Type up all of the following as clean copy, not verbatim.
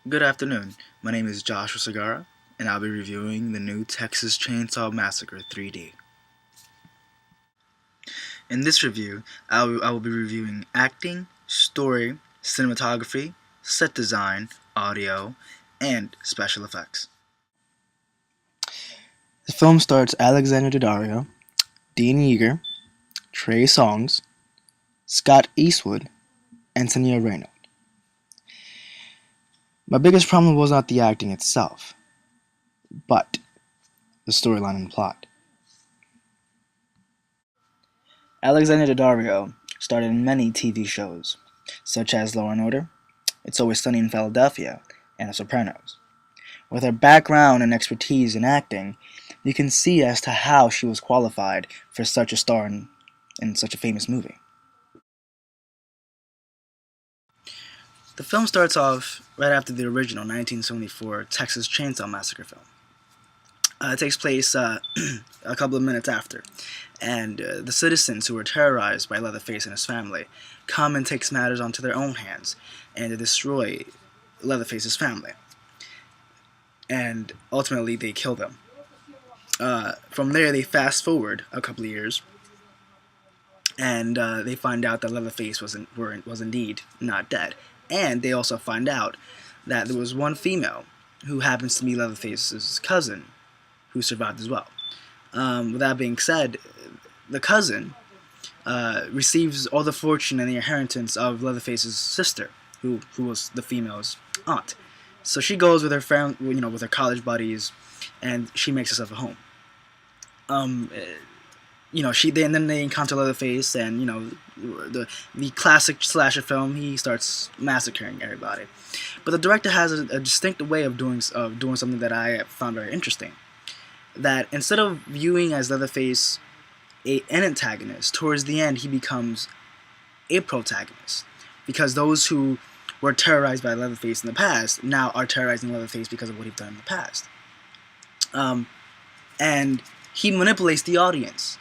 Good afternoon. My name is Joshua Sagara, and I'll be reviewing the new Texas Chainsaw Massacre 3D. In this review, I will be reviewing acting, story, cinematography, set design, audio, and special effects. The film stars Alexander Daddario, Dean Yeager, Trey Songz, Scott Eastwood, and Tania Raynaud. My biggest problem was not the acting itself, but the storyline and plot. Alexander Daddario starred in many TV shows, such as Law & Order, It's Always Sunny in Philadelphia, and The Sopranos. With her background and expertise in acting, you can see as to how she was qualified for such a star in such a famous movie. The film starts off right after the original 1974 Texas Chainsaw Massacre film. It takes place a couple of minutes after, and the citizens who are terrorized by Leatherface and his family come and take matters onto their own hands and to destroy Leatherface's family. And ultimately, they kill them. From there, they fast forward a couple of years, and they find out that Leatherface was indeed not dead. And they also find out that there was one female who happens to be Leatherface's cousin who survived as well. With that being said, the cousin receives all the fortune and the inheritance of Leatherface's sister, who was the female's aunt. So she goes with her with her college buddies, and she makes herself a home. Then they encounter Leatherface, and the classic slasher film. He starts massacring everybody, but the director has a distinct way of doing something that I found very interesting. That instead of viewing as Leatherface an antagonist, towards the end he becomes a protagonist, because those who were terrorized by Leatherface in the past now are terrorizing Leatherface because of what he's done in the past. And he manipulates the audience,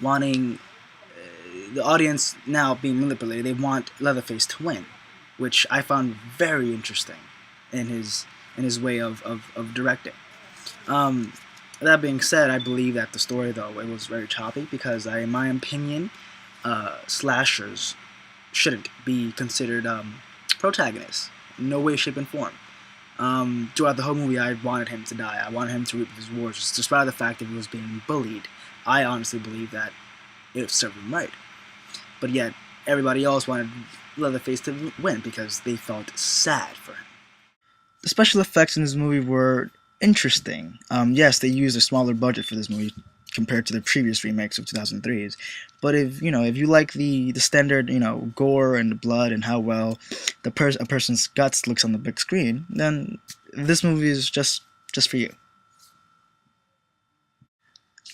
wanting the audience now being manipulated. They want Leatherface to win, which I found very interesting in his way of directing. That being said, I believe that the story, though, it was very choppy, because in my opinion, slashers shouldn't be considered protagonists. In no way, shape, and form. Throughout the whole movie, I wanted him to die. I wanted him to reap his rewards, despite the fact that he was being bullied. I honestly believe that it served him right. But yet, everybody else wanted Leatherface to win because they felt sad for him. The special effects in this movie were interesting. Yes, they used a smaller budget for this movie compared to the previous remakes of 2003's. But if you like the standard gore and blood and how well a person's guts looks on the big screen, then this movie is just for you.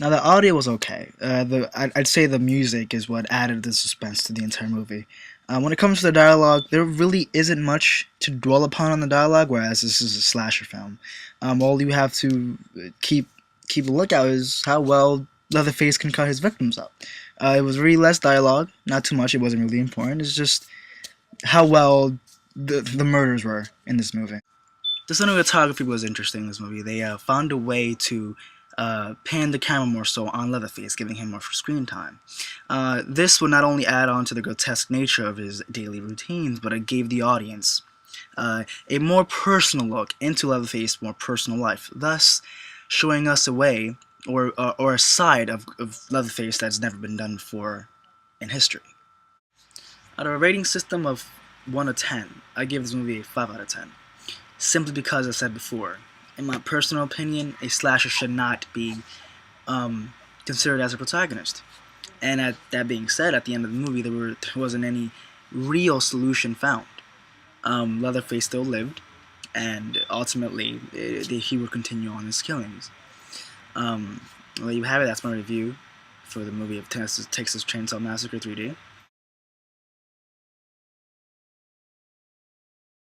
Now, the audio was okay. I'd say the music is what added the suspense to the entire movie. When it comes to the dialogue, there really isn't much to dwell upon on the dialogue, whereas this is a slasher film. All you have to keep a lookout is how well Leatherface can cut his victims up. It was really less dialogue, not too much. It wasn't really important. It's just how well the murders were in this movie. The cinematography was interesting in this movie. They found a way to pan the camera more so on Leatherface, giving him more screen time. This would not only add on to the grotesque nature of his daily routines, but it gave the audience a more personal look into Leatherface's more personal life, thus showing us a way or a side of Leatherface that's never been done before in history. Out of a rating system of 1 to 10, I give this movie a 5 out of 10. Simply because, as I said before, in my personal opinion, a slasher should not be considered as a protagonist. And that being said, at the end of the movie, there wasn't any real solution found. Leatherface still lived, and ultimately, he would continue on his killings. Well, you have it. That's my review for the movie of Texas Chainsaw Massacre 3D.